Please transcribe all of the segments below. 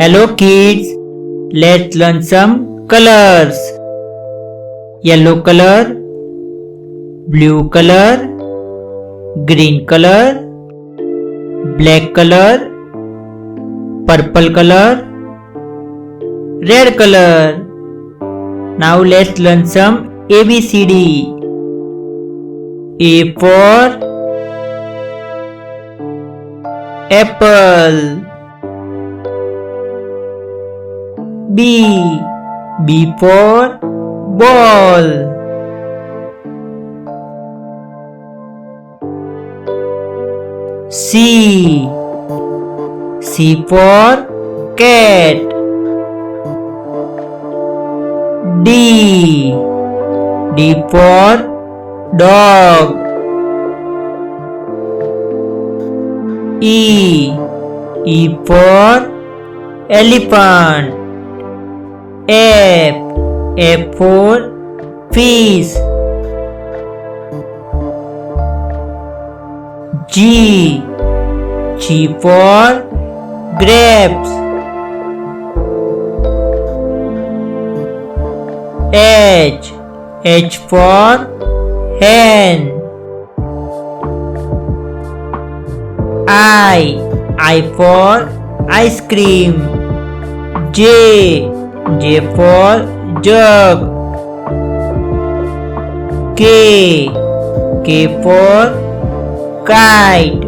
Hello kids, let's learn some colors. Yellow color, blue color, green color, black color, purple color, red color. Now let's learn some ABCD. A for apple. B for ball. C for cat. D for dog. E for elephant. F for fish. G for grapes. H for hen. I for ice cream. J for jug. K for kite.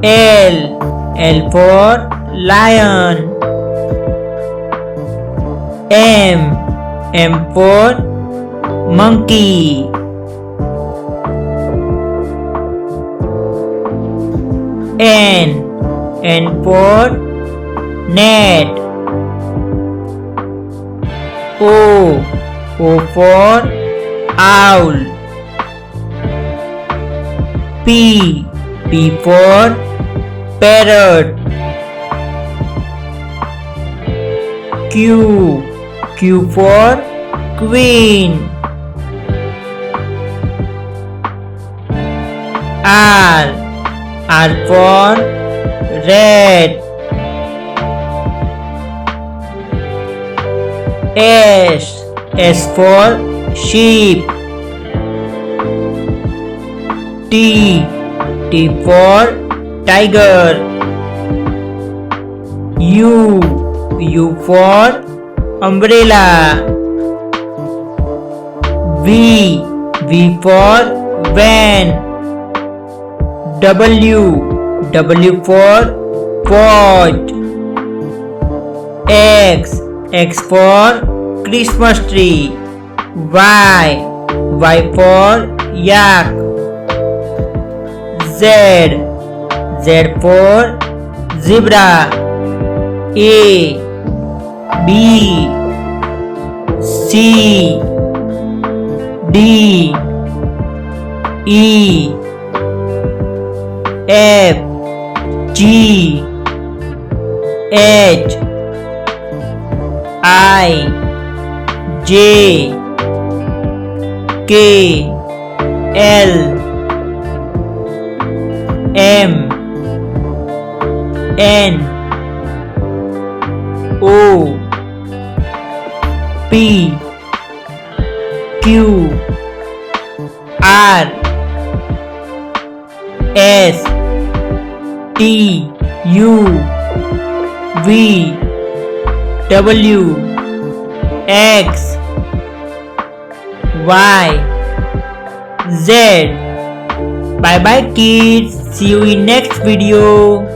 L for lion. M for monkey. N for net. O for owl. P for parrot. Q for queen. R for red. S for sheep. T for tiger. U for umbrella. V for van. W for watch. X for Christmas tree. Y for yak. Z for zebra. A B C D E F G H I J K L M N O P Q R S T U V W X Y Z. Bye bye kids, see you in next video.